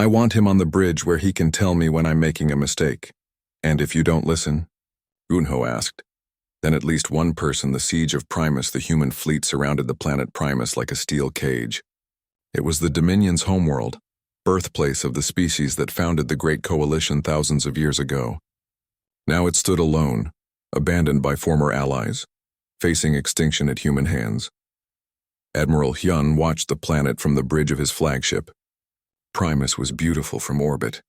I want him on the bridge where he can tell me when I'm making a mistake. And if you don't listen? Unho asked. Then at least one person, the siege of Primus, the human fleet surrounded the planet Primus like a steel cage. It was the Dominion's homeworld, birthplace of the species that founded the Great Coalition thousands of years ago. Now it stood alone, abandoned by former allies, facing extinction at human hands. Admiral Hyun watched the planet from the bridge of his flagship. Primus was beautiful from orbit.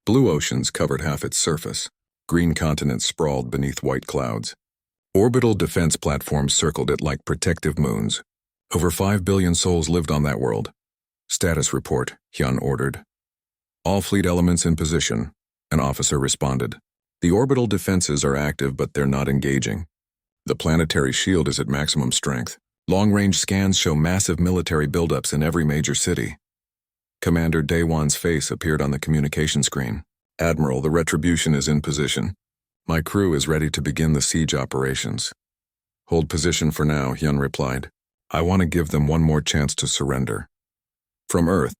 Blue oceans covered half its surface. Green continents sprawled beneath white clouds. Orbital defense platforms circled it like protective moons. Over 5 billion souls lived on that world. Status report, Hyun ordered. All fleet elements in position, an officer responded. The orbital defenses are active, but they're not engaging. The planetary shield is at maximum strength. Long-range scans show massive military buildups in every major city. Commander Daewon's face appeared on the communication screen. Admiral, the Retribution is in position. My crew is ready to begin the siege operations. Hold position for now, Hyun replied. I want to give them one more chance to surrender. From Earth,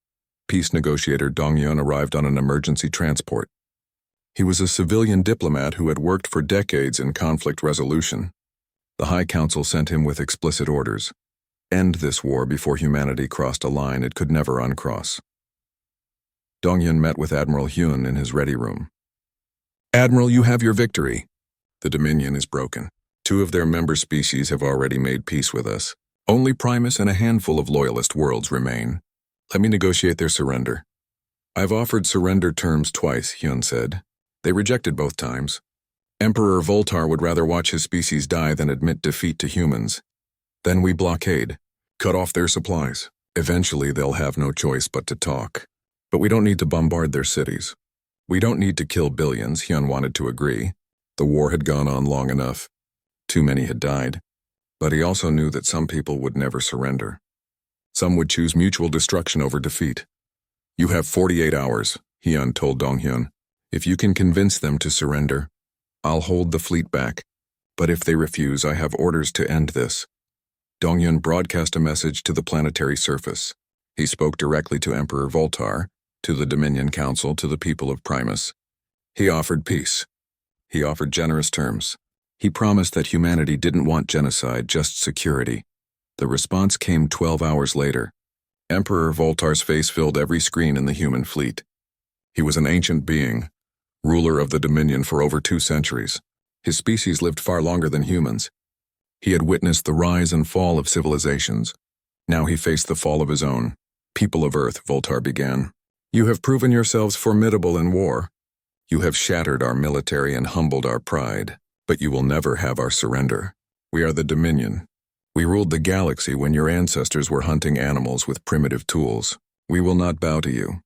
peace negotiator Dong-Hyun arrived on an emergency transport. He was a civilian diplomat who had worked for decades in conflict resolution. The High Council sent him with explicit orders. End this war before humanity crossed a line it could never uncross. Dong-Hyun met with Admiral Hyun in his ready room. Admiral, you have your victory. The Dominion is broken. 2 of their member species have already made peace with us. Only Primus and a handful of loyalist worlds remain. Let me negotiate their surrender. I've offered surrender terms twice, Hyun said. They rejected both times. Emperor Voltar would rather watch his species die than admit defeat to humans. Then we blockade, cut off their supplies. Eventually they'll have no choice but to talk. But we don't need to bombard their cities. We don't need to kill billions, Hyun wanted to agree. The war had gone on long enough. Too many had died. But he also knew that some people would never surrender. Some would choose mutual destruction over defeat. You have 48 hours, Hyun told Dong-Hyun. If you can convince them to surrender, I'll hold the fleet back. But if they refuse, I have orders to end this. Dong-Hyun broadcast a message to the planetary surface. He spoke directly to Emperor Voltar, to the Dominion Council, to the people of Primus. He offered peace. He offered generous terms. He promised that humanity didn't want genocide, just security. The response came 12 hours later. Emperor Voltar's face filled every screen in the human fleet. He was an ancient being, ruler of the Dominion for over 2 centuries. His species lived far longer than humans. He had witnessed the rise and fall of civilizations. Now he faced the fall of his own. People of Earth, Voltar began. You have proven yourselves formidable in war. You have shattered our military and humbled our pride. But you will never have our surrender. We are the Dominion. We ruled the galaxy when your ancestors were hunting animals with primitive tools. We will not bow to you.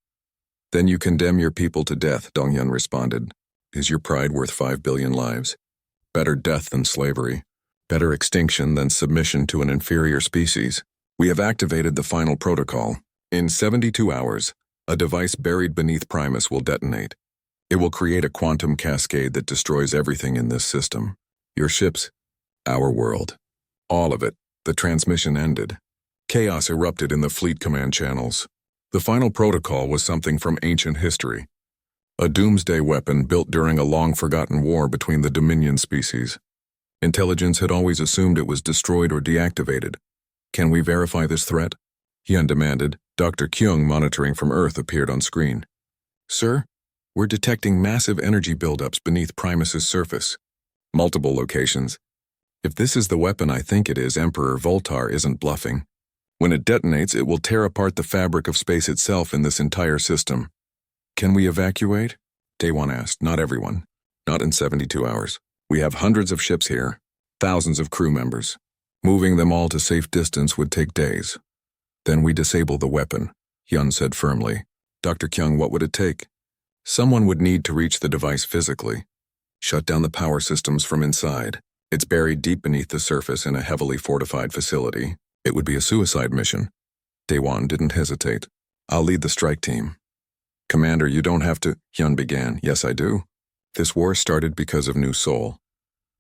Then you condemn your people to death, Dong-Hyun responded. Is your pride worth 5 billion lives? Better death than slavery. Better extinction than submission to an inferior species. We have activated the final protocol. In 72 hours, a device buried beneath Primus will detonate. It will create a quantum cascade that destroys everything in this system. Your ships, our world. All of it. The transmission ended. Chaos erupted in the fleet command channels. The final protocol was something from ancient history. A doomsday weapon built during a long-forgotten war between the Dominion species. Intelligence had always assumed it was destroyed or deactivated. Can we verify this threat? Hyun demanded. Dr. Kyung, monitoring from Earth, appeared on screen. Sir, we're detecting massive energy buildups beneath Primus's surface. Multiple locations. If this is the weapon I think it is, Emperor Voltar isn't bluffing. When it detonates, it will tear apart the fabric of space itself in this entire system. Can we evacuate? Daewon asked. Not everyone. Not in 72 hours. We have hundreds of ships here, thousands of crew members. Moving them all to safe distance would take days. Then we disable the weapon, Hyun said firmly. Dr. Kyung, what would it take? Someone would need to reach the device physically. Shut down the power systems from inside. It's buried deep beneath the surface in a heavily fortified facility. It would be a suicide mission. Daewon didn't hesitate. I'll lead the strike team. Commander, you don't have to, Hyun began. Yes, I do. This war started because of New Soul.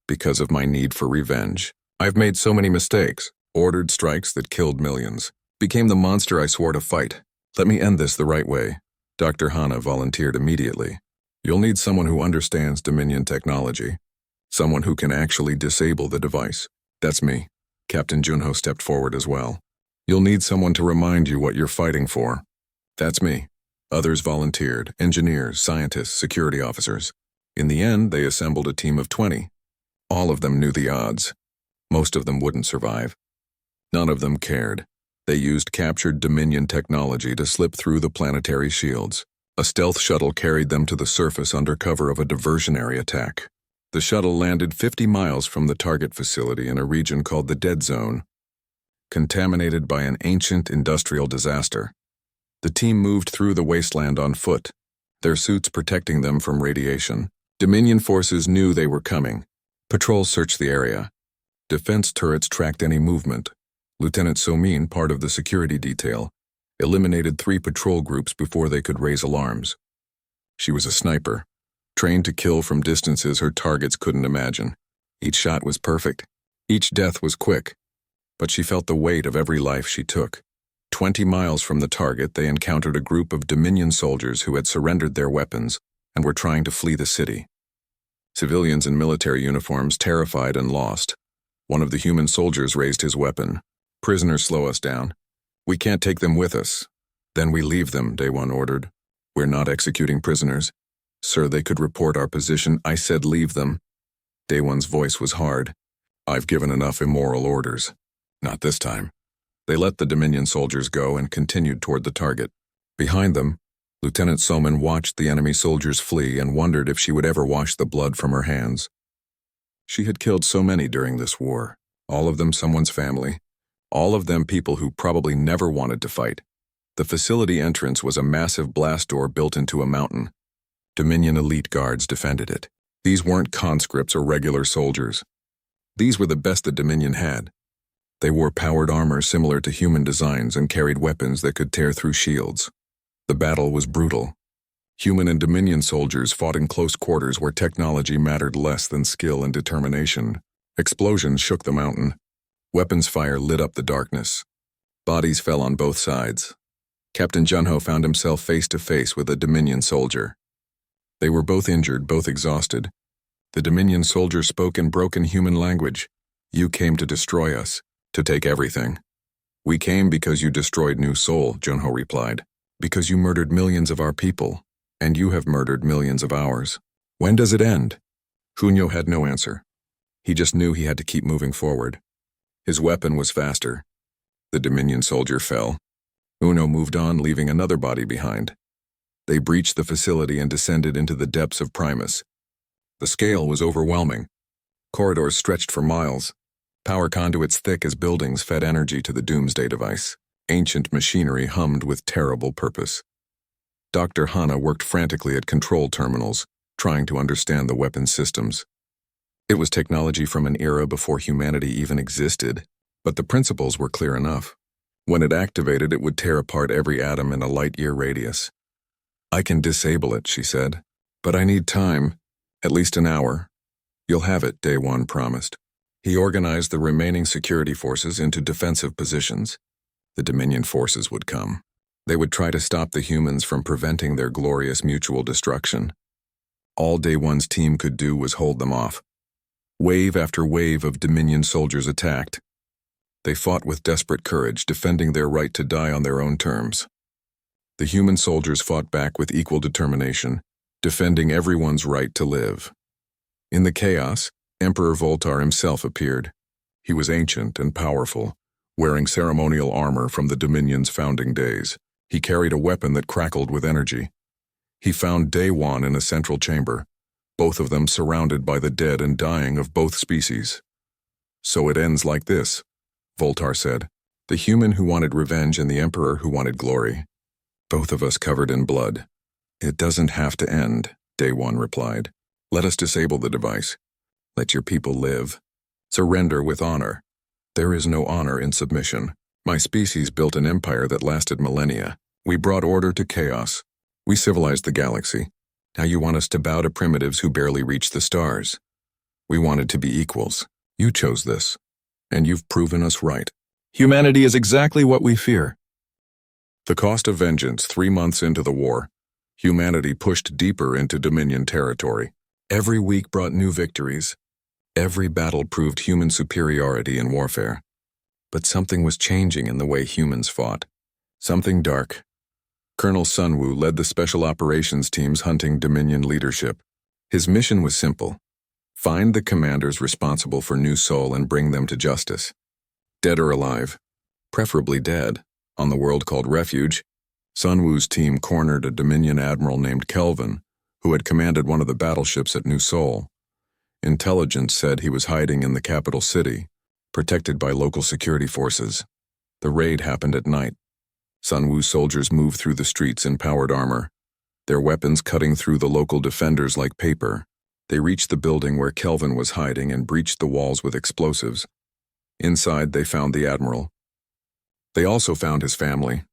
Because of my need for revenge. I've made so many mistakes. Ordered strikes that killed millions. Became the monster I swore to fight. Let me end this the right way. Dr. Hana volunteered immediately. You'll need someone who understands Dominion technology. Someone who can actually disable the device. That's me. Captain Junho stepped forward as well. You'll need someone to remind you what you're fighting for. That's me. Others volunteered, engineers, scientists, security officers. In the end, they assembled a team of 20. All of them knew the odds. Most of them wouldn't survive. None of them cared. They used captured Dominion technology to slip through the planetary shields. A stealth shuttle carried them to the surface under cover of a diversionary attack. The shuttle landed 50 miles from the target facility in a region called the Dead Zone, contaminated by an ancient industrial disaster. The team moved through the wasteland on foot, their suits protecting them from radiation. Dominion forces knew they were coming. Patrols searched the area. Defense turrets tracked any movement. Lieutenant Somin, part of the security detail, eliminated 3 patrol groups before they could raise alarms. She was a sniper, trained to kill from distances her targets couldn't imagine. Each shot was perfect. Each death was quick. But she felt the weight of every life she took. 20 miles from the target, they encountered a group of Dominion soldiers who had surrendered their weapons and were trying to flee the city. Civilians in military uniforms, terrified and lost. One of the human soldiers raised his weapon. Prisoners, slow us down. We can't take them with us. Then we leave them, Day One ordered. We're not executing prisoners. Sir, they could report our position. I said leave them. Day One's voice was hard. I've given enough immoral orders. Not this time. They let the Dominion soldiers go and continued toward the target. Behind them, Lieutenant Soman watched the enemy soldiers flee and wondered if she would ever wash the blood from her hands. She had killed so many during this war, all of them someone's family, all of them people who probably never wanted to fight. The facility entrance was a massive blast door built into a mountain. Dominion elite guards defended it. These weren't conscripts or regular soldiers. These were the best the Dominion had. They wore powered armor similar to human designs and carried weapons that could tear through shields. The battle was brutal. Human and Dominion soldiers fought in close quarters where technology mattered less than skill and determination. Explosions shook the mountain. Weapons fire lit up the darkness. Bodies fell on both sides. Captain Junho found himself face to face with a Dominion soldier. They were both injured, both exhausted. The Dominion soldier spoke in broken human language. You came to destroy us, to take everything. We came because you destroyed New Seoul, Junho replied. Because you murdered millions of our people, and you have murdered millions of ours. When does it end? Junho had no answer. He just knew he had to keep moving forward. His weapon was faster. The Dominion soldier fell. Uno moved on, leaving another body behind. They breached the facility and descended into the depths of Primus. The scale was overwhelming. Corridors stretched for miles. Power conduits thick as buildings fed energy to the doomsday device. Ancient machinery hummed with terrible purpose. Dr. Hana worked frantically at control terminals, trying to understand the weapon systems. It was technology from an era before humanity even existed, but the principles were clear enough. When it activated, it would tear apart every atom in a light-year radius. I can disable it, she said, but I need time, at least an hour. You'll have it, Day One promised. He organized the remaining security forces into defensive positions. The Dominion forces would come. They would try to stop the humans from preventing their glorious mutual destruction. All Day One's team could do was hold them off. Wave after wave of Dominion soldiers attacked. They fought with desperate courage, defending their right to die on their own terms. The human soldiers fought back with equal determination, defending everyone's right to live. In the chaos, Emperor Voltar himself appeared. He was ancient and powerful, wearing ceremonial armor from the Dominion's founding days. He carried a weapon that crackled with energy. He found Day One in a central chamber, both of them surrounded by the dead and dying of both species. So it ends like this, Voltar said. The human who wanted revenge and the Emperor who wanted glory. Both of us covered in blood. It doesn't have to end, Day One replied. Let us disable the device. Let your people live. Surrender with honor. There is no honor in submission. My species built an empire that lasted millennia. We brought order to chaos. We civilized the galaxy. Now you want us to bow to primitives who barely reach the stars. We wanted to be equals. You chose this. And you've proven us right. Humanity is exactly what we fear. The cost of vengeance 3 months into the war. Humanity pushed deeper into Dominion territory. Every week brought new victories. Every battle proved human superiority in warfare. But something was changing in the way humans fought. Something dark. Colonel Sunwoo led the Special Operations teams hunting Dominion leadership. His mission was simple. Find the commanders responsible for New Seoul and bring them to justice. Dead or alive, preferably dead, on the world called Refuge, Sunwoo's team cornered a Dominion admiral named Kelvin, who had commanded one of the battleships at New Seoul. Intelligence said he was hiding in the capital city, protected by local security forces. The raid happened at night. Sunwoo soldiers moved through the streets in powered armor, their weapons cutting through the local defenders like paper. They reached the building where Kelvin was hiding and breached the walls with explosives. Inside, they found the admiral. They also found his family,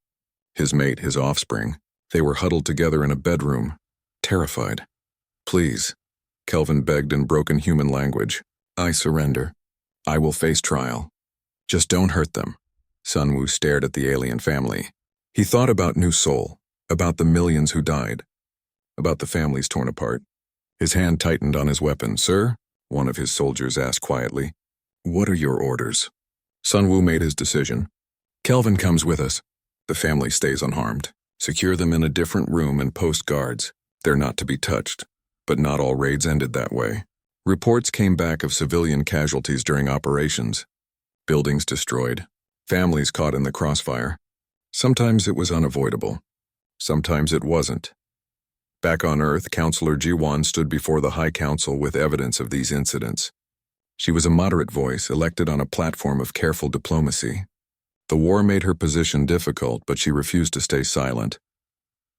his mate, his offspring. They were huddled together in a bedroom, terrified. "Please," Kelvin begged in broken human language. "I surrender. I will face trial. Just don't hurt them." Sunwoo stared at the alien family. He thought about New Seoul, about the millions who died, about the families torn apart. His hand tightened on his weapon. "Sir?" one of his soldiers asked quietly. "What are your orders?" Sunwoo made his decision. "Kelvin comes with us. The family stays unharmed. Secure them in a different room and post guards. They're not to be touched." But not all raids ended that way. Reports came back of civilian casualties during operations. Buildings destroyed. Families caught in the crossfire. Sometimes it was unavoidable. Sometimes it wasn't. Back on Earth, Counselor Ji-won stood before the High Council with evidence of these incidents. She was a moderate voice, elected on a platform of careful diplomacy. The war made her position difficult, but she refused to stay silent.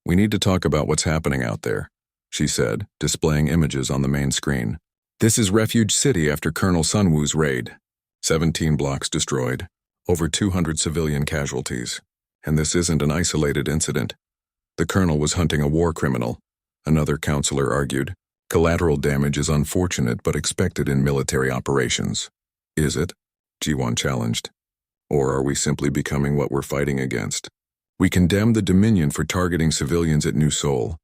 "We need to talk about what's happening out there," she said, displaying images on the main screen. "This is Refuge City after Colonel Sunwoo's raid. 17 blocks destroyed, over 200 civilian casualties. And this isn't an isolated incident. The colonel was hunting a war criminal," another counselor argued. "Collateral damage is unfortunate but expected in military operations." "Is it?" Ji-won challenged. "Or are we simply becoming what we're fighting against? We condemned the Dominion for targeting civilians at New Seoul.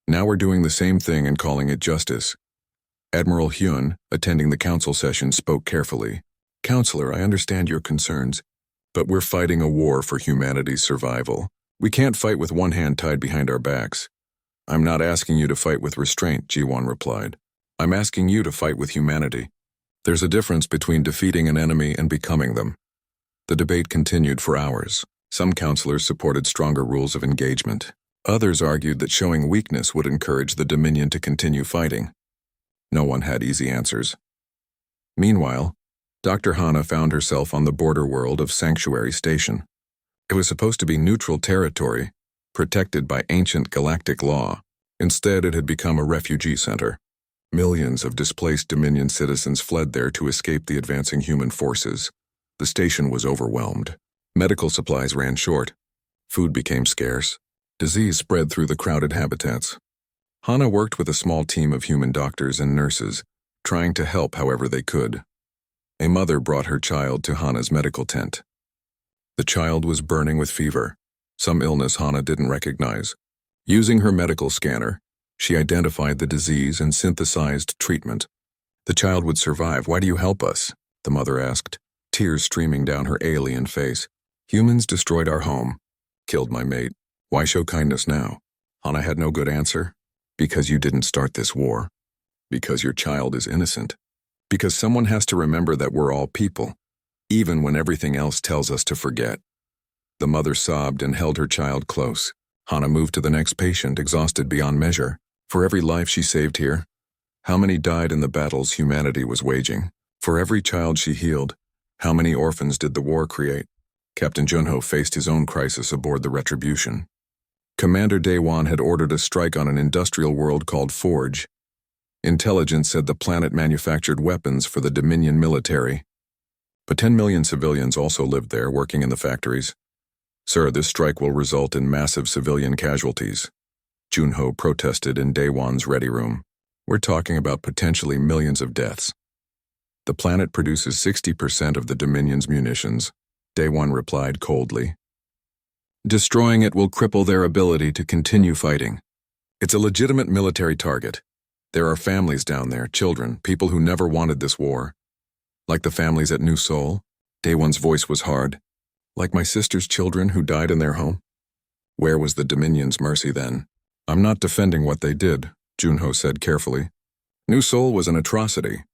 Now we're doing the same thing and calling it justice." Admiral Hyun, attending the council session, spoke carefully. "Counselor, I understand your concerns, but we're fighting a war for humanity's survival. We can't fight with one hand tied behind our backs." "I'm not asking you to fight with restraint," Ji-won replied. "I'm asking you to fight with humanity. There's a difference between defeating an enemy and becoming them." The debate continued for hours. Some counselors supported stronger rules of engagement. Others argued that showing weakness would encourage the Dominion to continue fighting. No one had easy answers. Meanwhile, Dr. Hana found herself on the border world of Sanctuary Station. It was supposed to be neutral territory, protected by ancient galactic law. Instead, it had become a refugee center. Millions of displaced Dominion citizens fled there to escape the advancing human forces. The station was overwhelmed. Medical supplies ran short. Food became scarce. Disease spread through the crowded habitats. Hana worked with a small team of human doctors and nurses, trying to help however they could. A mother brought her child to Hana's medical tent. The child was burning with fever, some illness Hana didn't recognize. Using her medical scanner, she identified the disease and synthesized treatment. "The child would survive. Why do you help us?" the mother asked, tears streaming down her alien face. "Humans destroyed our home, killed my mate. Why show kindness now?" Hana had no good answer. "Because you didn't start this war. Because your child is innocent. Because someone has to remember that we're all people, even when everything else tells us to forget." The mother sobbed and held her child close. Hana moved to the next patient, exhausted beyond measure. For every life she saved here, how many died in the battles humanity was waging? For every child she healed, how many orphans did the war create? Captain Junho faced his own crisis aboard the Retribution. Commander Daewon had ordered a strike on an industrial world called Forge. Intelligence said the planet manufactured weapons for the Dominion military. But 10 million civilians also lived there, working in the factories. "Sir, this strike will result in massive civilian casualties," Junho protested in Daewon's ready room. "We're talking about potentially millions of deaths." "The planet produces 60% of the Dominion's munitions," Daewon replied coldly. "Destroying it will cripple their ability to continue fighting. It's a legitimate military target. There are families down there, children, people who never wanted this war. Like the families at New Seoul. Day One's voice was hard. Like my sister's children who died in their home. Where was the Dominion's mercy then? I'm not defending what they did, Junho said carefully. New Seoul was an atrocity,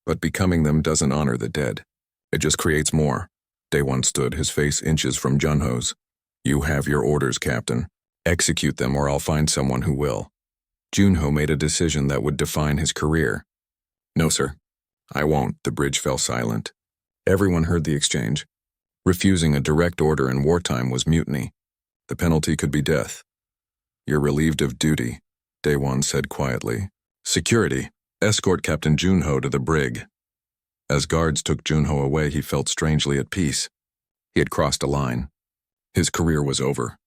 but becoming them doesn't honor the dead. It just creates more. Day One stood, his face inches from Junho's. You have your orders, Captain. Execute them or I'll find someone who will. Junho made a decision that would define his career. No, sir. I won't. The bridge fell silent. Everyone heard the exchange. Refusing a direct order in wartime was mutiny. The penalty could be death. You're relieved of duty, Day One said quietly. Security. Escort Captain Junho to the brig. As guards took Junho away, he felt strangely at peace. He had crossed a line. His career was over.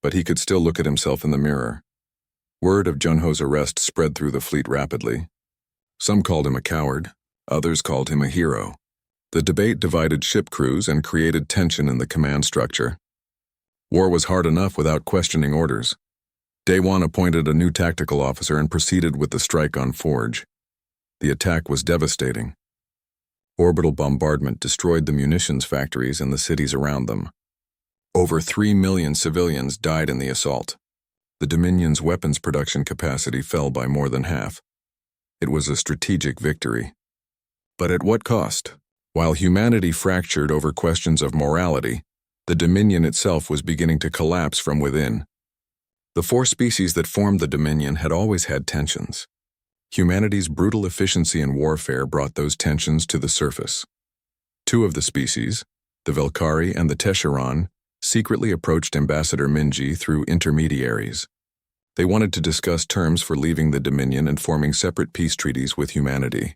But he could still look at himself in the mirror. Word of Junho's arrest spread through the fleet rapidly. Some called him a coward. Others called him a hero. The debate divided ship crews and created tension in the command structure. War was hard enough without questioning orders. Day One appointed a new tactical officer and proceeded with the strike on Forge. The attack was devastating. Orbital bombardment destroyed the munitions factories and the cities around them. Over 3 million civilians died in the assault. The Dominion's weapons production capacity fell by more than half. It was a strategic victory. But at what cost? While humanity fractured over questions of morality, the Dominion itself was beginning to collapse from within. The 4 species that formed the Dominion had always had tensions. Humanity's brutal efficiency in warfare brought those tensions to the surface. 2 of the species, the Velkari and the Tesharon, secretly approached Ambassador Minji through intermediaries. They wanted to discuss terms for leaving the Dominion and forming separate peace treaties with humanity.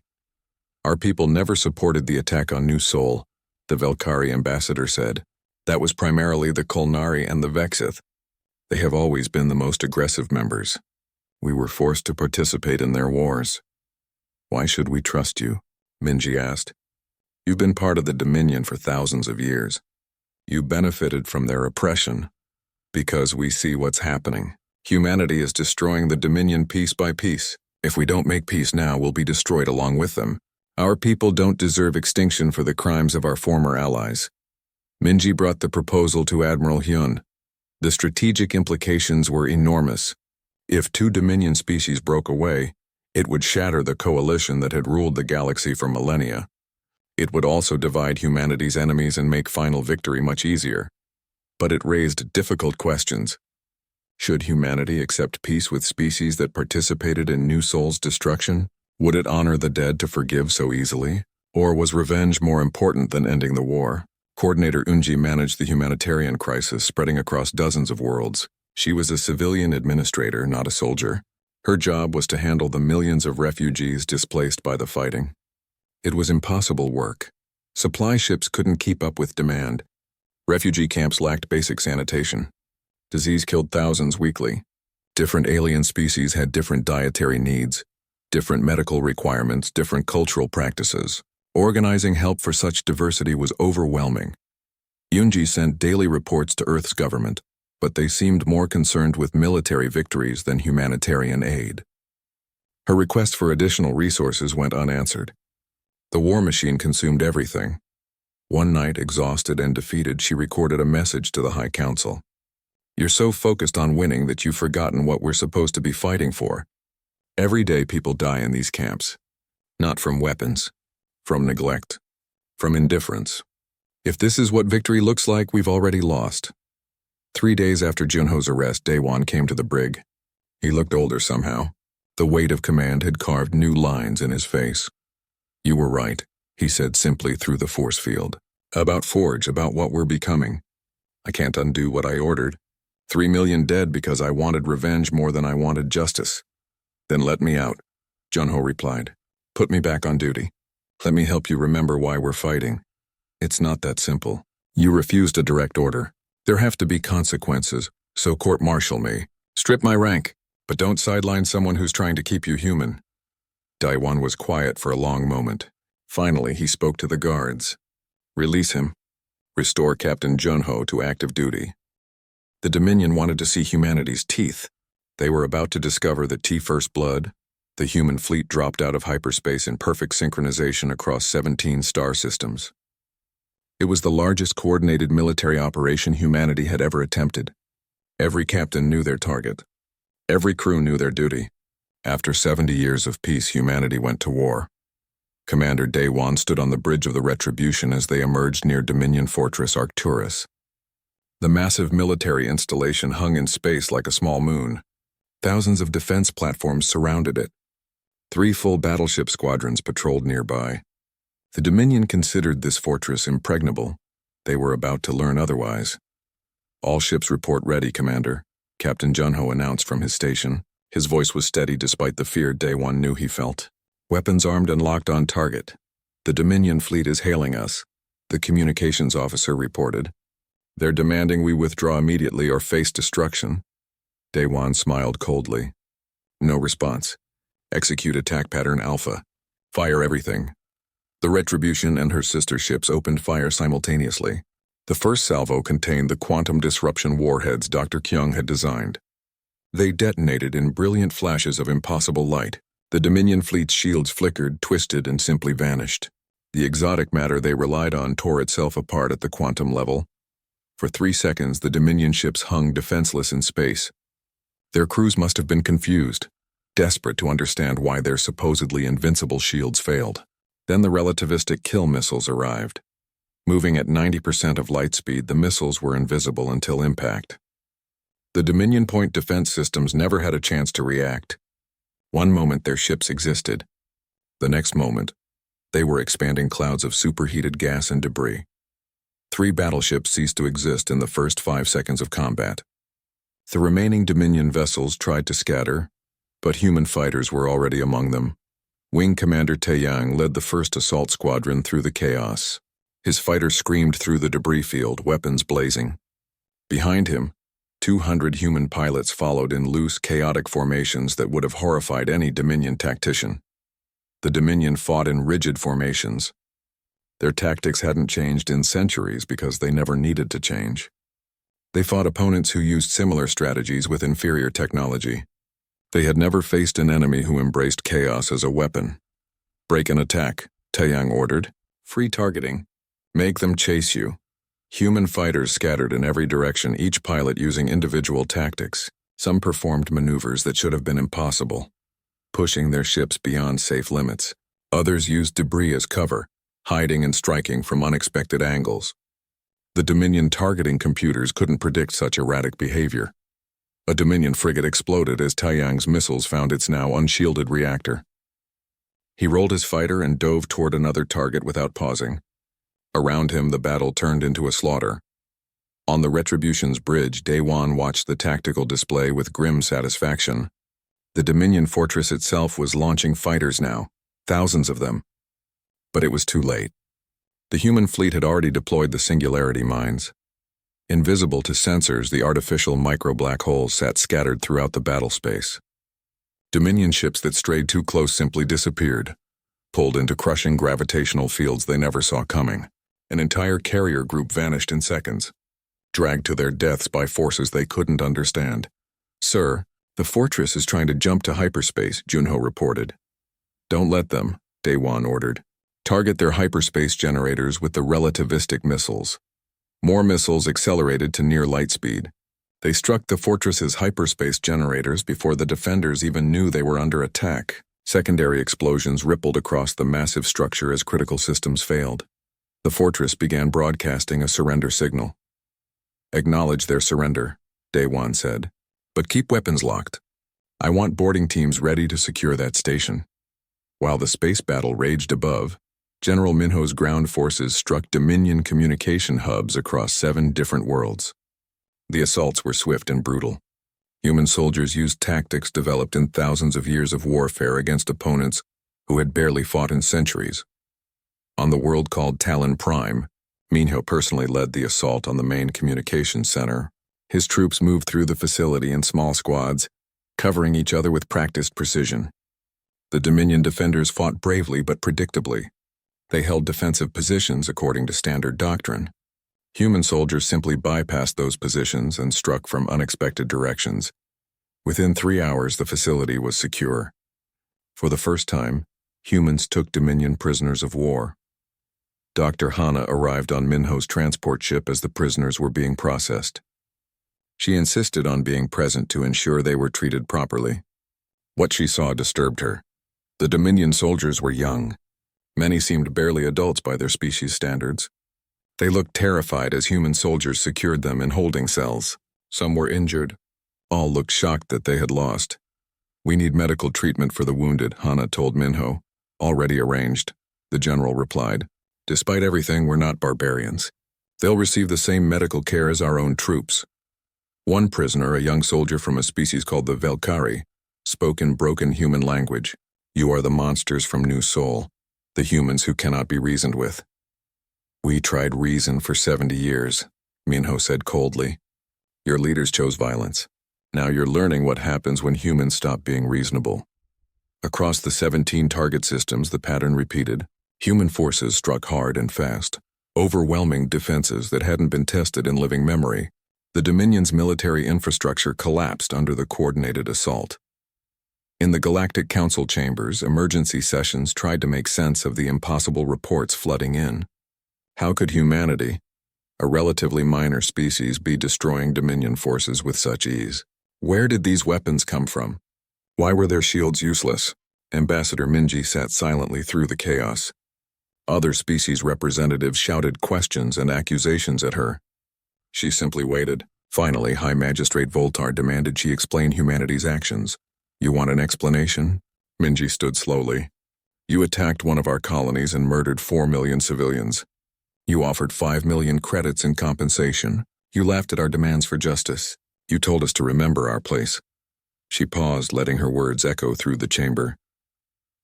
Our people never supported the attack on New Seoul, the Velkari ambassador said. That was primarily the Kolnari and the Vexith. They have always been the most aggressive members. We were forced to participate in their wars. Why should we trust you? Minji asked. You've been part of the Dominion for thousands of years. You benefited from their oppression. Because we see what's happening. Humanity is destroying the Dominion piece by piece. If we don't make peace now, we'll be destroyed along with them. Our people don't deserve extinction for the crimes of our former allies. Minji brought the proposal to Admiral Hyun. The strategic implications were enormous. If 2 Dominion species broke away, it would shatter the coalition that had ruled the galaxy for millennia. It would also divide humanity's enemies and make final victory much easier. But it raised difficult questions. Should humanity accept peace with species that participated in New Seoul's destruction? Would it honor the dead to forgive so easily? Or was revenge more important than ending the war? Coordinator Unji managed the humanitarian crisis spreading across dozens of worlds. She was a civilian administrator, not a soldier. Her job was to handle the millions of refugees displaced by the fighting. It was impossible work. Supply ships couldn't keep up with demand. Refugee camps lacked basic sanitation. Disease killed thousands weekly. Different alien species had different dietary needs, different medical requirements, different cultural practices. Organizing help for such diversity was overwhelming. Yunji sent daily reports to Earth's government, but they seemed more concerned with military victories than humanitarian aid. Her request for additional resources went unanswered. The war machine consumed everything. One night, exhausted and defeated, she recorded a message to the High Council. You're so focused on winning that you've forgotten what we're supposed to be fighting for. Every day people die in these camps. Not from weapons, from neglect, from indifference. If this is what victory looks like, we've already lost. 3 days after Junho's arrest, Daewon came to the brig. He looked older somehow. The weight of command had carved new lines in his face. You were right, he said simply through the force field. About Forge, about what we're becoming. I can't undo what I ordered. 3 million dead because I wanted revenge more than I wanted justice. Then let me out, Junho replied. Put me back on duty. Let me help you remember why we're fighting. It's not that simple. You refused a direct order. There have to be consequences, so court-martial me. Strip my rank, but don't sideline someone who's trying to keep you human. Daewon was quiet for a long moment. Finally, he spoke to the guards. Release him. Restore Captain Junho to active duty. The Dominion wanted to see humanity's teeth. They were about to discover that T-First Blood, the human fleet dropped out of hyperspace in perfect synchronization across 17 star systems. It was the largest coordinated military operation humanity had ever attempted. Every captain knew their target. Every crew knew their duty. After 70 years of peace, humanity went to war. Commander Daewon stood on the bridge of the Retribution as they emerged near Dominion Fortress Arcturus. The massive military installation hung in space like a small moon. Thousands of defense platforms surrounded it. 3 full battleship squadrons patrolled nearby. The Dominion considered this fortress impregnable. They were about to learn otherwise. "All ships report ready, Commander," Captain Junho announced from his station. His voice was steady despite the fear Daewon knew he felt. "Weapons armed and locked on target. The Dominion fleet is hailing us," the communications officer reported. "They're demanding we withdraw immediately or face destruction." Daewon smiled coldly. "No response. Execute attack pattern Alpha. Fire everything." The Retribution and her sister ships opened fire simultaneously. The first salvo contained the quantum disruption warheads Dr. Kyung had designed. They detonated in brilliant flashes of impossible light. The Dominion fleet's shields flickered, twisted, and simply vanished. The exotic matter they relied on tore itself apart at the quantum level. For 3 seconds, the Dominion ships hung defenseless in space. Their crews must have been confused, desperate to understand why their supposedly invincible shields failed. Then the relativistic kill missiles arrived. Moving at 90% of light speed, the missiles were invisible until impact. The Dominion point defense systems never had a chance to react. One moment their ships existed. The next moment, they were expanding clouds of superheated gas and debris. 3 battleships ceased to exist in the first 5 seconds of combat. The remaining Dominion vessels tried to scatter, but human fighters were already among them. Wing Commander Taeyang led the first assault squadron through the chaos. His fighters screamed through the debris field, weapons blazing. Behind him, 200 human pilots followed in loose, chaotic formations that would have horrified any Dominion tactician. The Dominion fought in rigid formations. Their tactics hadn't changed in centuries because they never needed to change. They fought opponents who used similar strategies with inferior technology. They had never faced an enemy who embraced chaos as a weapon. "Break an attack," Taeyang ordered. "Free targeting. Make them chase you." Human fighters scattered in every direction, each pilot using individual tactics. Some performed maneuvers that should have been impossible, pushing their ships beyond safe limits. Others used debris as cover, hiding and striking from unexpected angles. The Dominion targeting computers couldn't predict such erratic behavior. A Dominion frigate exploded as Taeyang's missiles found its now unshielded reactor. He rolled his fighter and dove toward another target without pausing. Around him, the battle turned into a slaughter. On the Retribution's bridge, Daewon watched the tactical display with grim satisfaction. The Dominion fortress itself was launching fighters now, thousands of them. But it was too late. The human fleet had already deployed the singularity mines. Invisible to sensors, the artificial micro-black holes sat scattered throughout the battle space. Dominion ships that strayed too close simply disappeared, pulled into crushing gravitational fields they never saw coming. An entire carrier group vanished in seconds, dragged to their deaths by forces they couldn't understand. "Sir, the fortress is trying to jump to hyperspace," Junho reported. "Don't let them," Daewon ordered. "Target their hyperspace generators with the relativistic missiles." More missiles accelerated to near light speed. They struck the fortress's hyperspace generators before the defenders even knew they were under attack. Secondary explosions rippled across the massive structure as critical systems failed. The fortress began broadcasting a surrender signal. "Acknowledge their surrender," Daewon said, "but keep weapons locked. I want boarding teams ready to secure that station." While the space battle raged above, General Minho's ground forces struck Dominion communication hubs across 7 different worlds. The assaults were swift and brutal. Human soldiers used tactics developed in thousands of years of warfare against opponents who had barely fought in centuries. On the world called Talon Prime, Minho personally led the assault on the main communications center. His troops moved through the facility in small squads, covering each other with practiced precision. The Dominion defenders fought bravely but predictably. They held defensive positions according to standard doctrine. Human soldiers simply bypassed those positions and struck from unexpected directions. Within 3 hours, the facility was secure. For the first time, humans took Dominion prisoners of war. Dr. Hana arrived on Minho's transport ship as the prisoners were being processed. She insisted on being present to ensure they were treated properly. What she saw disturbed her. The Dominion soldiers were young. Many seemed barely adults by their species standards. They looked terrified as human soldiers secured them in holding cells. Some were injured. All looked shocked that they had lost. "We need medical treatment for the wounded," Hana told Minho. "Already arranged," the general replied. "Despite everything, we're not barbarians. They'll receive the same medical care as our own troops." One prisoner, a young soldier from a species called the Velkari, spoke in broken human language. "You are the monsters from New Sol, the humans who cannot be reasoned with." "We tried reason for 70 years, Minho said coldly. "Your leaders chose violence. Now you're learning what happens when humans stop being reasonable." Across the 17 target systems, the pattern repeated. Human forces struck hard and fast, overwhelming defenses that hadn't been tested in living memory. The Dominion's military infrastructure collapsed under the coordinated assault. In the Galactic Council chambers, emergency sessions tried to make sense of the impossible reports flooding in. How could humanity, a relatively minor species, be destroying Dominion forces with such ease? Where did these weapons come from? Why were their shields useless? Ambassador Minji sat silently through the chaos. Other species representatives shouted questions and accusations at her. She simply waited. Finally, High Magistrate Voltar demanded she explain humanity's actions. "You want an explanation?" Minji stood slowly. "You attacked one of our colonies and murdered 4 million civilians. You offered 5 million credits in compensation. You laughed at our demands for justice. You told us to remember our place." She paused, letting her words echo through the chamber.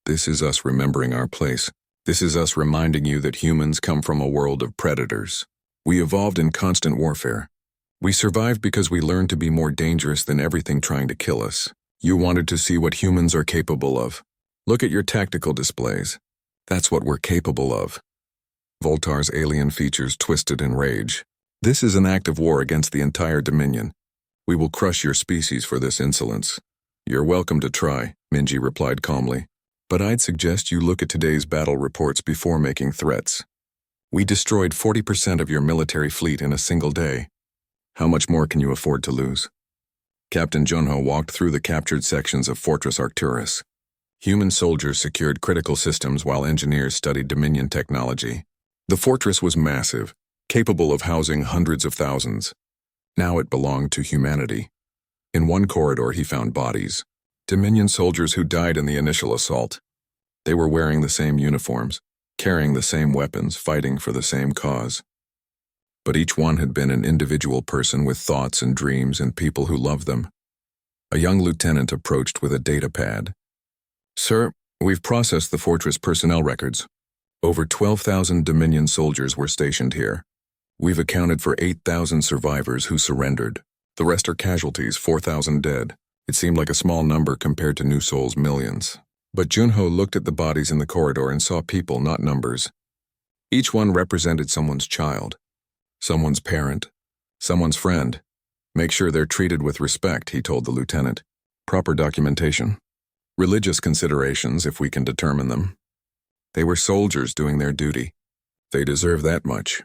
"This is us remembering our place. This is us reminding you that humans come from a world of predators. We evolved in constant warfare. We survived because we learned to be more dangerous than everything trying to kill us. You wanted to see what humans are capable of. Look at your tactical displays. That's what we're capable of." Voltar's alien features twisted in rage. "This is an act of war against the entire Dominion. We will crush your species for this insolence." "You're welcome to try," Minji replied calmly. "But I'd suggest you look at today's battle reports before making threats. We destroyed 40% of your military fleet in a single day. How much more can you afford to lose?" Captain Junho walked through the captured sections of Fortress Arcturus. Human soldiers secured critical systems while engineers studied Dominion technology. The fortress was massive, capable of housing hundreds of thousands. Now it belonged to humanity. In one corridor he found bodies. Dominion soldiers who died in the initial assault. They were wearing the same uniforms, carrying the same weapons, fighting for the same cause. But each one had been an individual person with thoughts and dreams and people who loved them. A young lieutenant approached with a data pad. "Sir, we've processed the fortress personnel records. Over 12,000 Dominion soldiers were stationed here. We've accounted for 8,000 survivors who surrendered. The rest are casualties, 4,000 dead. It seemed like a small number compared to New Sol's millions." But Junho looked at the bodies in the corridor and saw people, not numbers. Each one represented someone's child, someone's parent, someone's friend. "Make sure they're treated with respect," he told the lieutenant. "Proper documentation. Religious considerations, if we can determine them. They were soldiers doing their duty. They deserve that much."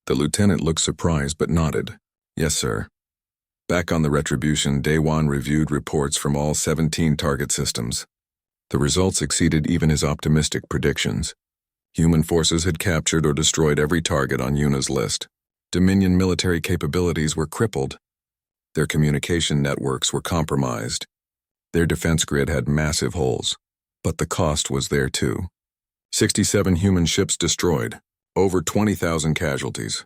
The lieutenant looked surprised but nodded. "Yes, sir." Back on the Retribution, Daewon reviewed reports from all 17 target systems. The results exceeded even his optimistic predictions. Human forces had captured or destroyed every target on Yuna's list. Dominion military capabilities were crippled. Their communication networks were compromised. Their defense grid had massive holes. But the cost was there too. 67 human ships destroyed, over 20,000 casualties,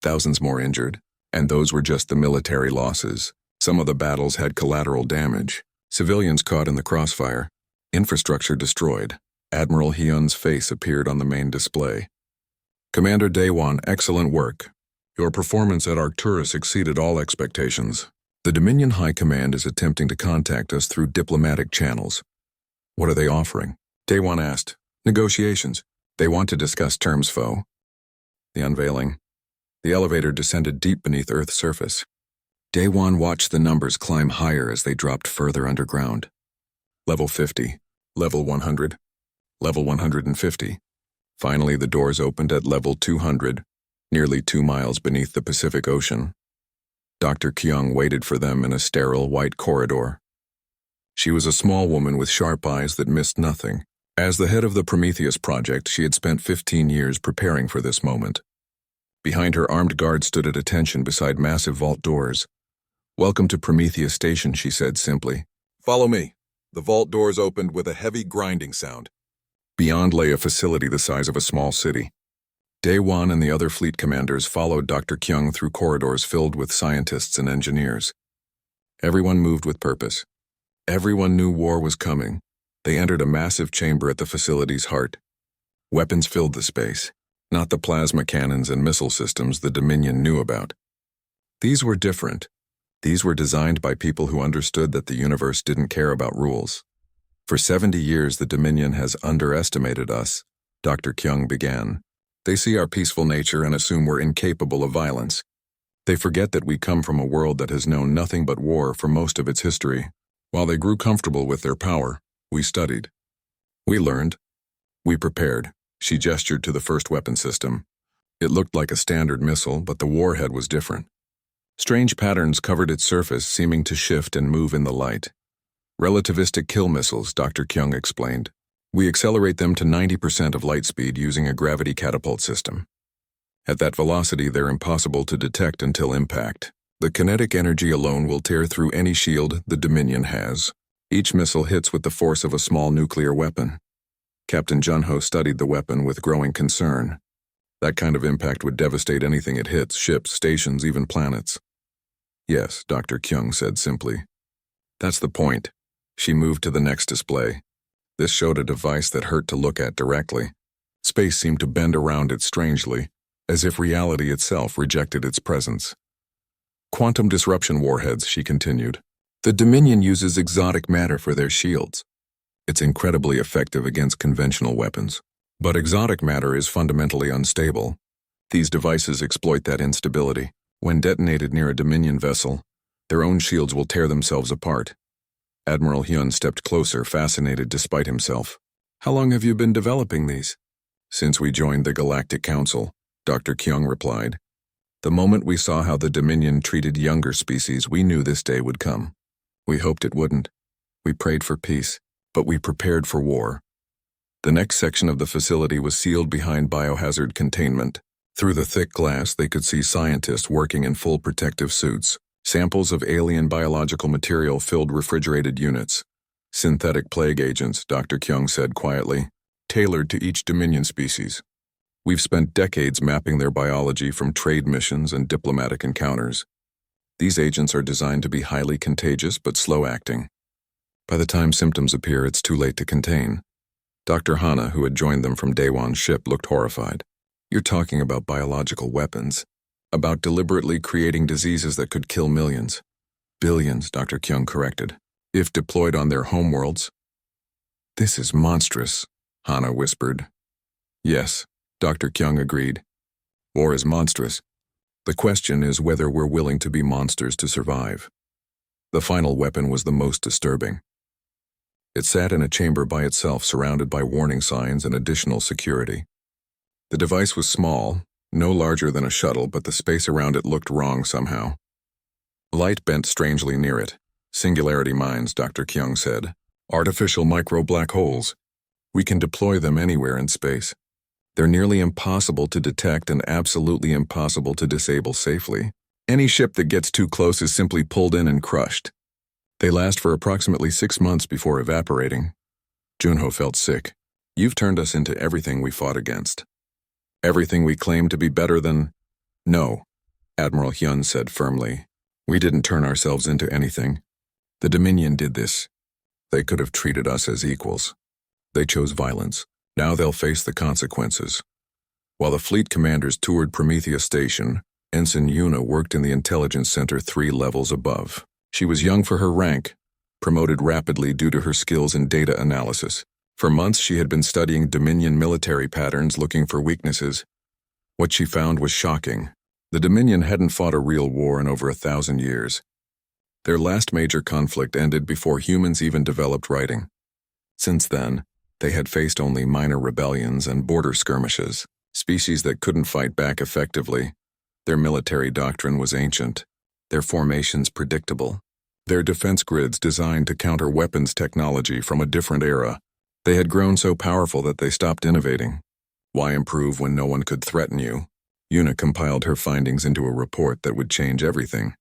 thousands more injured, and those were just the military losses. Some of the battles had collateral damage. Civilians caught in the crossfire. Infrastructure destroyed. Admiral Hyun's face appeared on the main display. "Commander Daewon, excellent work. Your performance at Arcturus exceeded all expectations. The Dominion High Command is attempting to contact us through diplomatic channels." "What are they offering?" Daewon asked. "Negotiations. They want to discuss terms, foe." The unveiling. The elevator descended deep beneath Earth's surface. Daewon watched the numbers climb higher as they dropped further underground. Level 50, level 100, level 150. Finally, the doors opened at level 200, nearly 2 miles beneath the Pacific Ocean. Dr. Kyung waited for them in a sterile white corridor. She was a small woman with sharp eyes that missed nothing. As the head of the Prometheus project, she had spent 15 years preparing for this moment. Behind her, armed guards stood at attention beside massive vault doors. "Welcome to Prometheus Station," she said simply. "Follow me." The vault doors opened with a heavy grinding sound. Beyond lay a facility the size of a small city. Daewon and the other fleet commanders followed Dr. Kyung through corridors filled with scientists and engineers. Everyone moved with purpose. Everyone knew war was coming. They entered a massive chamber at the facility's heart. Weapons filled the space, not the plasma cannons and missile systems the Dominion knew about. These were different. These were designed by people who understood that the universe didn't care about rules. "For 70 years, the Dominion has underestimated us," Dr. Kyung began. "They see our peaceful nature and assume we're incapable of violence. They forget that we come from a world that has known nothing but war for most of its history. While they grew comfortable with their power, we studied. We learned. We prepared." She gestured to the first weapon system. It looked like a standard missile, but the warhead was different. Strange patterns covered its surface, seeming to shift and move in the light. "Relativistic kill missiles," Dr. Kyung explained. "We accelerate them to 90% of light speed using a gravity catapult system. At that velocity, they're impossible to detect until impact. The kinetic energy alone will tear through any shield the Dominion has. Each missile hits with the force of a small nuclear weapon." Captain Junho studied the weapon with growing concern. That kind of impact would devastate anything it hits: ships, stations, even planets. "Yes," Dr. Kyung said simply. "That's the point." She moved to the next display. This showed a device that hurt to look at directly. Space seemed to bend around it strangely, as if reality itself rejected its presence. "Quantum disruption warheads," she continued. "The Dominion uses exotic matter for their shields. It's incredibly effective against conventional weapons. But exotic matter is fundamentally unstable. These devices exploit that instability. When detonated near a Dominion vessel, their own shields will tear themselves apart." Admiral Hyun stepped closer, fascinated despite himself. "How long have you been developing these?" "Since we joined the Galactic Council," Dr. Kyung replied. "The moment we saw how the Dominion treated younger species, we knew this day would come. We hoped it wouldn't. We prayed for peace, but we prepared for war." The next section of the facility was sealed behind biohazard containment. Through the thick glass, they could see scientists working in full protective suits. Samples of alien biological material filled refrigerated units. "Synthetic plague agents," Dr. Kyung said quietly, "tailored to each Dominion species. We've spent decades mapping their biology from trade missions and diplomatic encounters. These agents are designed to be highly contagious but slow-acting. By the time symptoms appear, it's too late to contain." Dr. Hana, who had joined them from Daewon's ship, looked horrified. "You're talking about biological weapons. About deliberately creating diseases that could kill millions." "Billions," Dr. Kyung corrected, "if deployed on their homeworlds." "This is monstrous," Hana whispered. "Yes," Dr. Kyung agreed. "War is monstrous. The question is whether we're willing to be monsters to survive." The final weapon was the most disturbing. It sat in a chamber by itself, surrounded by warning signs and additional security. The device was small, no larger than a shuttle, but the space around it looked wrong somehow. Light bent strangely near it. "Singularity mines," Dr. Kyung said. "Artificial micro-black holes. We can deploy them anywhere in space. They're nearly impossible to detect and absolutely impossible to disable safely. Any ship that gets too close is simply pulled in and crushed. They last for approximately 6 months before evaporating." Junho felt sick. "You've turned us into everything we fought against. Everything we claimed to be better than—" "No," Admiral Hyun said firmly. "We didn't turn ourselves into anything. The Dominion did this. They could have treated us as equals. They chose violence. Now they'll face the consequences." While the fleet commanders toured Prometheus Station, Ensign Yuna worked in the intelligence center 3 levels above. She was young for her rank, promoted rapidly due to her skills in data analysis. For months she had been studying Dominion military patterns, looking for weaknesses. What she found was shocking. The Dominion hadn't fought a real war in over 1,000 years. Their last major conflict ended before humans even developed writing. Since then, they had faced only minor rebellions and border skirmishes, species that couldn't fight back effectively. Their military doctrine was ancient, their formations predictable, their defense grids designed to counter weapons technology from a different era. They had grown so powerful that they stopped innovating. Why improve when no one could threaten you? Una compiled her findings into a report that would change everything.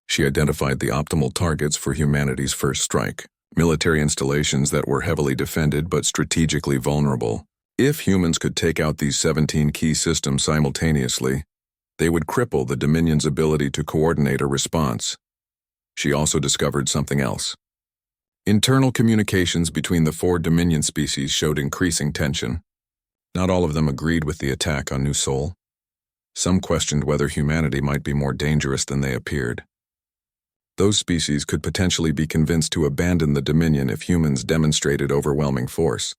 She identified the optimal targets for humanity's first strike, military installations that were heavily defended but strategically vulnerable. If humans could take out these 17 key systems simultaneously, they would cripple the Dominion's ability to coordinate a response. She also discovered something else. Internal communications between the 4 Dominion species showed increasing tension. Not all of them agreed with the attack on New Sol. Some questioned whether humanity might be more dangerous than they appeared. Those species could potentially be convinced to abandon the Dominion if humans demonstrated overwhelming force.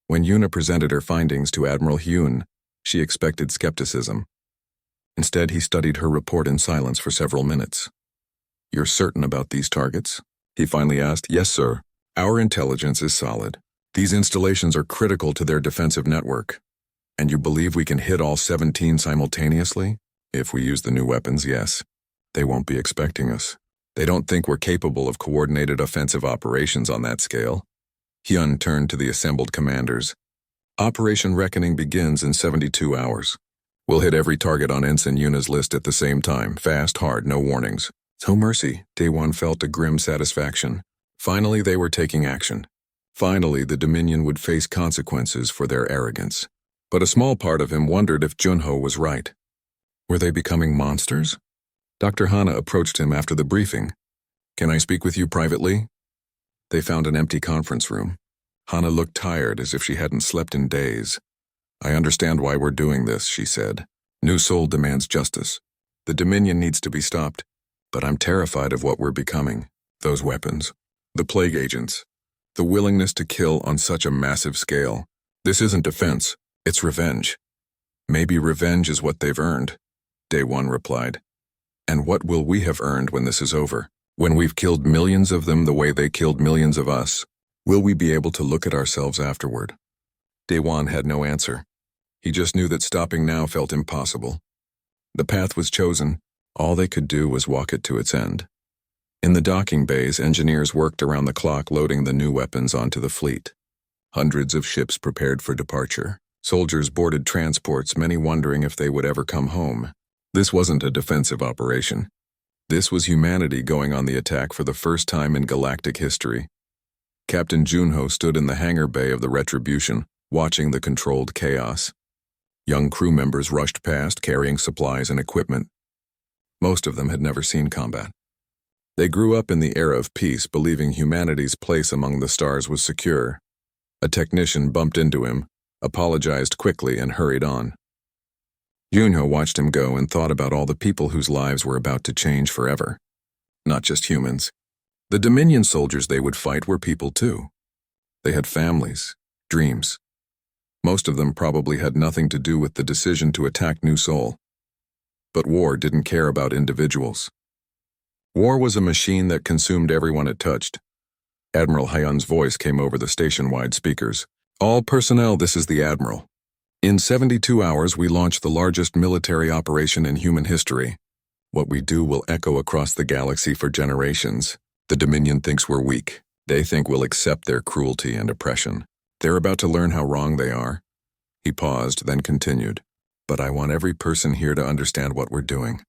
When Una presented her findings to Admiral Hyun, she expected skepticism. Instead, he studied her report in silence for several minutes. "You're certain about these targets?" he finally asked. "Yes, sir. Our intelligence is solid. These installations are critical to their defensive network. And you believe we can hit all 17 simultaneously? If we use the new weapons, yes. They won't be expecting us. They don't think we're capable of coordinated offensive operations on that scale." Hyun turned to the assembled commanders. "Operation Reckoning begins in 72 hours. We'll hit every target on Ensign Yuna's list at the same time, fast, hard, no warnings." "Oh mercy," Daewon felt a grim satisfaction. Finally, they were taking action. Finally, the Dominion would face consequences for their arrogance. But a small part of him wondered if Junho was right. Were they becoming monsters? Dr. Hana approached him after the briefing. "Can I speak with you privately?" They found an empty conference room. Hana looked tired, as if she hadn't slept in days. "I understand why we're doing this," she said. "New Sol demands justice. The Dominion needs to be stopped. But I'm terrified of what we're becoming. Those weapons. The plague agents. The willingness to kill on such a massive scale. This isn't defense. It's revenge." "Maybe revenge is what they've earned," Daewon replied. "And what will we have earned when this is over? When we've killed millions of them the way they killed millions of us? Will we be able to look at ourselves afterward?" Daewon had no answer. He just knew that stopping now felt impossible. The path was chosen. All they could do was walk it to its end. In the docking bays, engineers worked around the clock loading the new weapons onto the fleet. Hundreds of ships prepared for departure. Soldiers boarded transports, many wondering if they would ever come home. This wasn't a defensive operation. This was humanity going on the attack for the first time in galactic history. Captain Junho stood in the hangar bay of the Retribution, watching the controlled chaos. Young crew members rushed past, carrying supplies and equipment. Most of them had never seen combat. They grew up in the era of peace, believing humanity's place among the stars was secure. A technician bumped into him, apologized quickly, and hurried on. Junho watched him go and thought about all the people whose lives were about to change forever. Not just humans. The Dominion soldiers they would fight were people too. They had families, dreams. Most of them probably had nothing to do with the decision to attack New Sol. But war didn't care about individuals. War was a machine that consumed everyone it touched. Admiral Hyun's voice came over the station-wide speakers. "All personnel, this is the Admiral. In 72 hours, we launch the largest military operation in human history. What we do will echo across the galaxy for generations. The Dominion thinks we're weak. They think we'll accept their cruelty and oppression. They're about to learn how wrong they are." He paused, then continued. "But I want every person here to understand what we're doing.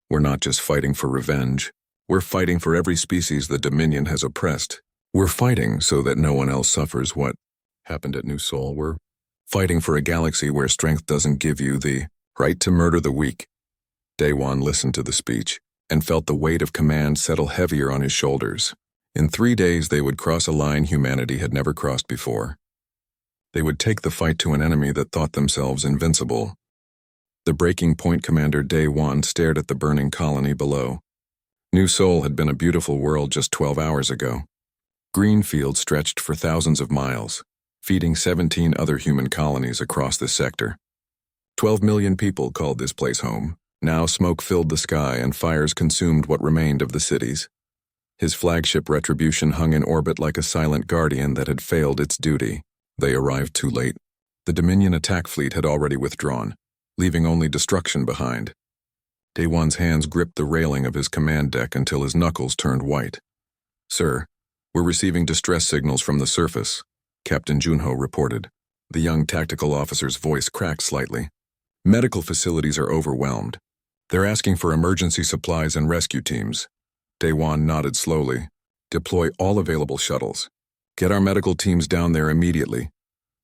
We're not just fighting for revenge. We're fighting for every species the Dominion has oppressed. We're fighting so that no one else suffers what happened at New Sol. We're fighting for a galaxy where strength doesn't give you the right to murder the weak." Daewon listened to the speech and felt the weight of command settle heavier on his shoulders. In 3 days, they would cross a line humanity had never crossed before. They would take the fight to an enemy that thought themselves invincible. The breaking point commander Daewon stared at the burning colony below. New Sol had been a beautiful world just 12 hours ago. Green fields stretched for thousands of miles, feeding 17 other human colonies across the sector. 12 million people called this place home, Now smoke filled the sky and fires consumed what remained of the cities. His flagship Retribution hung in orbit like a silent guardian that had failed its duty. They arrived too late. The Dominion attack fleet had already withdrawn, leaving only destruction behind. Daewon's hands gripped the railing of his command deck until his knuckles turned white. "Sir, we're receiving distress signals from the surface," Captain Junho reported. The young tactical officer's voice cracked slightly. "Medical facilities are overwhelmed. They're asking for emergency supplies and rescue teams." Daewon nodded slowly. "Deploy all available shuttles. Get our medical teams down there immediately."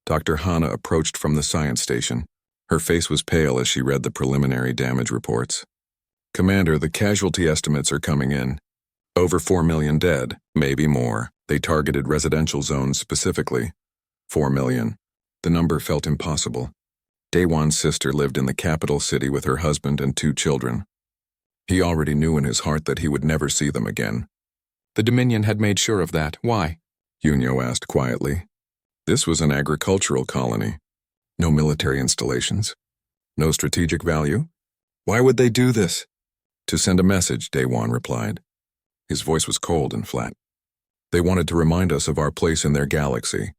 Dr. Hana approached from the science station. Her face was pale as she read the preliminary damage reports. "Commander, the casualty estimates are coming in. Over 4 million dead, maybe more. They targeted residential zones specifically. 4 million. The number felt impossible. Daewon's sister lived in the capital city with her husband and 2 children. He already knew in his heart that he would never see them again. "The Dominion had made sure of that. Why?" Yunyo asked quietly. This was an agricultural colony. No military installations. No strategic value. Why would they do this? "To send a message," Daewon replied. His voice was cold and flat. "They wanted to remind us of our place in their galaxy.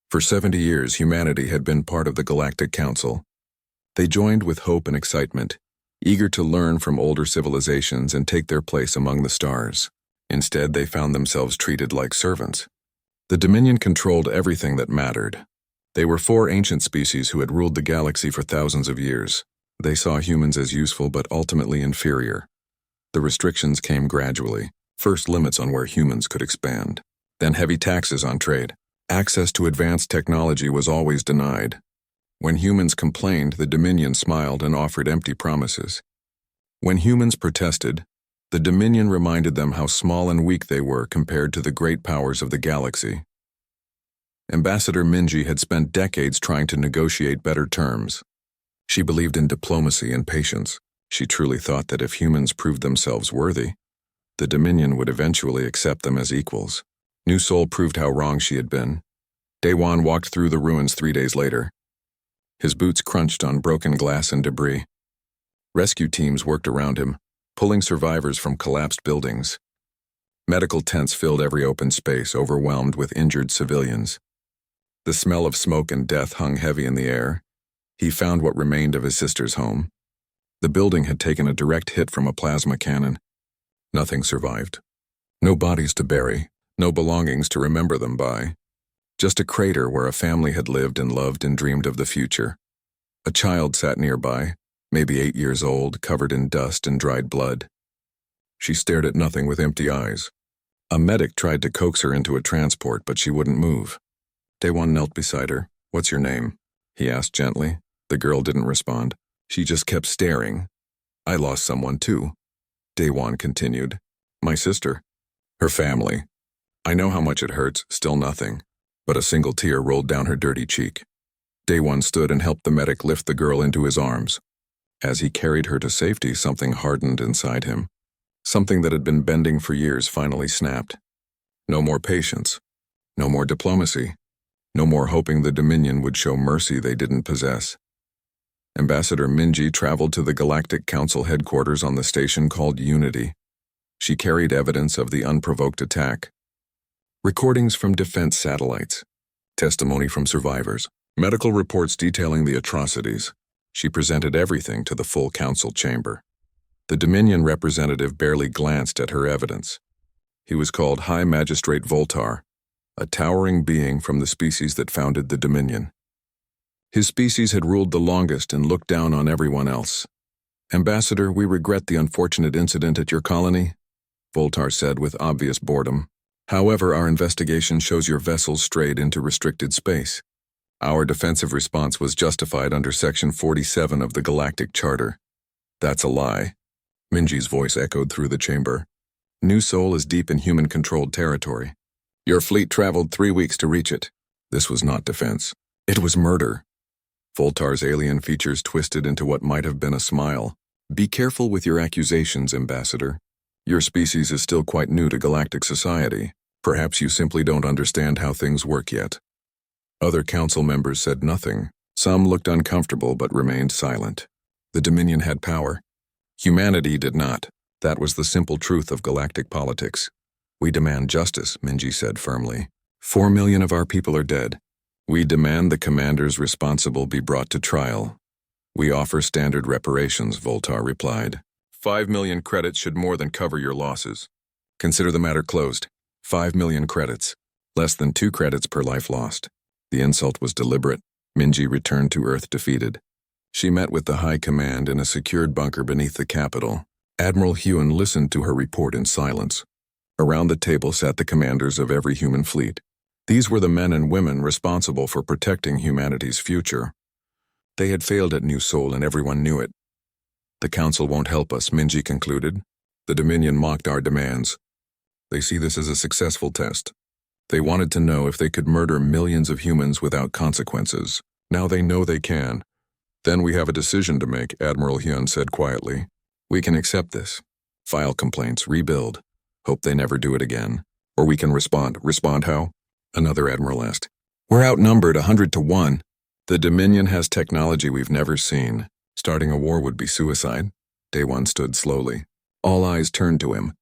For 70 years, humanity had been part of the Galactic Council. They joined with hope and excitement, eager to learn from older civilizations and take their place among the stars. Instead, they found themselves treated like servants. The Dominion controlled everything that mattered. They were 4 ancient species who had ruled the galaxy for thousands of years. They saw humans as useful but ultimately inferior. The restrictions came gradually. First limits on where humans could expand. Then heavy taxes on trade. Access to advanced technology was always denied. When humans complained, the Dominion smiled and offered empty promises. When humans protested, the Dominion reminded them how small and weak they were compared to the great powers of the galaxy. Ambassador Minji had spent decades trying to negotiate better terms. She believed in diplomacy and patience. She truly thought that if humans proved themselves worthy, the Dominion would eventually accept them as equals. New Seoul proved how wrong she had been. Daewon walked through the ruins 3 days later. His boots crunched on broken glass and debris. Rescue teams worked around him, pulling survivors from collapsed buildings. Medical tents filled every open space, overwhelmed with injured civilians. The smell of smoke and death hung heavy in the air. He found what remained of his sister's home. The building had taken a direct hit from a plasma cannon. Nothing survived. No bodies to bury, no belongings to remember them by. Just a crater where a family had lived and loved and dreamed of the future. A child sat nearby, maybe 8 years old, covered in dust and dried blood. She stared at nothing with empty eyes. A medic tried to coax her into a transport, but she wouldn't move. Daewon knelt beside her. "What's your name?" he asked gently. The girl didn't respond. She just kept staring. "I lost someone too," Daewon continued. "My sister. Her family. I know how much it hurts, still nothing." But a single tear rolled down her dirty cheek. Daewon stood and helped the medic lift the girl into his arms. As he carried her to safety, something hardened inside him. Something that had been bending for years finally snapped. No more patience. No more diplomacy. No more hoping the Dominion would show mercy they didn't possess. Ambassador Minji traveled to the Galactic Council headquarters on the station called Unity. She carried evidence of the unprovoked attack. Recordings from defense satellites. Testimony from survivors. Medical reports detailing the atrocities. She presented everything to the full council chamber. The Dominion representative barely glanced at her evidence. He was called High Magistrate Voltar, a towering being from the species that founded the Dominion. His species had ruled the longest and looked down on everyone else. "Ambassador, we regret the unfortunate incident at your colony," Voltar said with obvious boredom. "However, our investigation shows your vessels strayed into restricted space. Our defensive response was justified under Section 47 of the Galactic Charter." "That's a lie," Minji's voice echoed through the chamber. "New Seoul is deep in human-controlled territory. Your fleet traveled 3 weeks to reach it. This was not defense. It was murder." Voltar's alien features twisted into what might have been a smile. "Be careful with your accusations, Ambassador. Your species is still quite new to galactic society. Perhaps you simply don't understand how things work yet." Other council members said nothing. Some looked uncomfortable but remained silent. The Dominion had power. Humanity did not. That was the simple truth of galactic politics. We demand justice, Minji said firmly. 4 million of our people are dead. We demand the commanders responsible be brought to trial. We offer standard reparations, Voltar replied. 5 million credits should more than cover your losses. Consider the matter closed. 5 million credits. Less than 2 credits per life lost. The insult was deliberate. Minji returned to Earth defeated. She met with the High Command in a secured bunker beneath the capital. Admiral Huon listened to her report in silence. Around the table sat the commanders of every human fleet. These were the men and women responsible for protecting humanity's future. They had failed at New Sol and everyone knew it. The Council won't help us, Minji concluded. The Dominion mocked our demands. They see this as a successful test. They wanted to know if they could murder millions of humans without consequences. Now they know they can. Then we have a decision to make, Admiral Hyun said quietly. We can accept this. File complaints, rebuild. Hope they never do it again. Or we can respond. Respond how? Another admiral asked. We're outnumbered 100 to 1. The Dominion has technology we've never seen. Starting a war would be suicide. Daewon stood slowly. All eyes turned to him.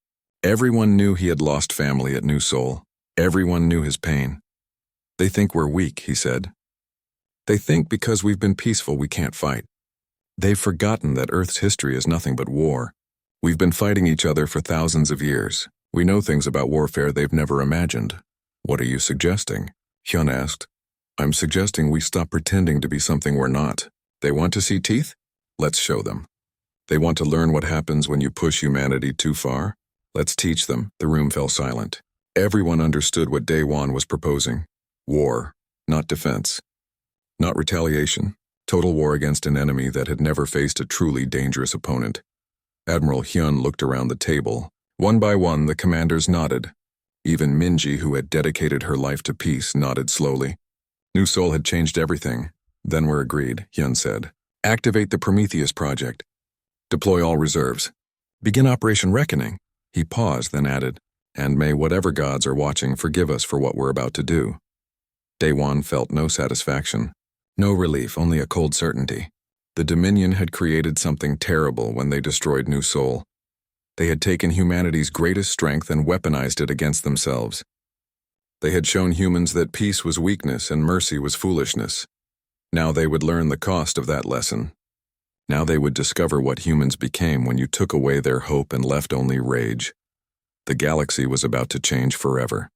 Everyone knew he had lost family at New Sol. Everyone knew his pain. They think we're weak, he said. They think because we've been peaceful we can't fight. They've forgotten that Earth's history is nothing but war. We've been fighting each other for thousands of years. We know things about warfare they've never imagined. What are you suggesting? Hyun asked. I'm suggesting we stop pretending to be something we're not. They want to see teeth? Let's show them. They want to learn what happens when you push humanity too far? Let's teach them. The room fell silent. Everyone understood what Daewon was proposing. War, not defense. Not retaliation. Total war against an enemy that had never faced a truly dangerous opponent. Admiral Hyun looked around the table. One by one, the commanders nodded. Even Minji, who had dedicated her life to peace, nodded slowly. New Sol had changed everything. Then we're agreed, Hyun said. Activate the Prometheus project. Deploy all reserves. Begin Operation Reckoning. He paused, then added, and may whatever gods are watching forgive us for what we're about to do. Daewon felt no satisfaction. No relief, only a cold certainty. The Dominion had created something terrible when they destroyed New Sol. They had taken humanity's greatest strength and weaponized it against themselves. They had shown humans that peace was weakness and mercy was foolishness. Now they would learn the cost of that lesson. Now they would discover what humans became when you took away their hope and left only rage. The galaxy was about to change forever.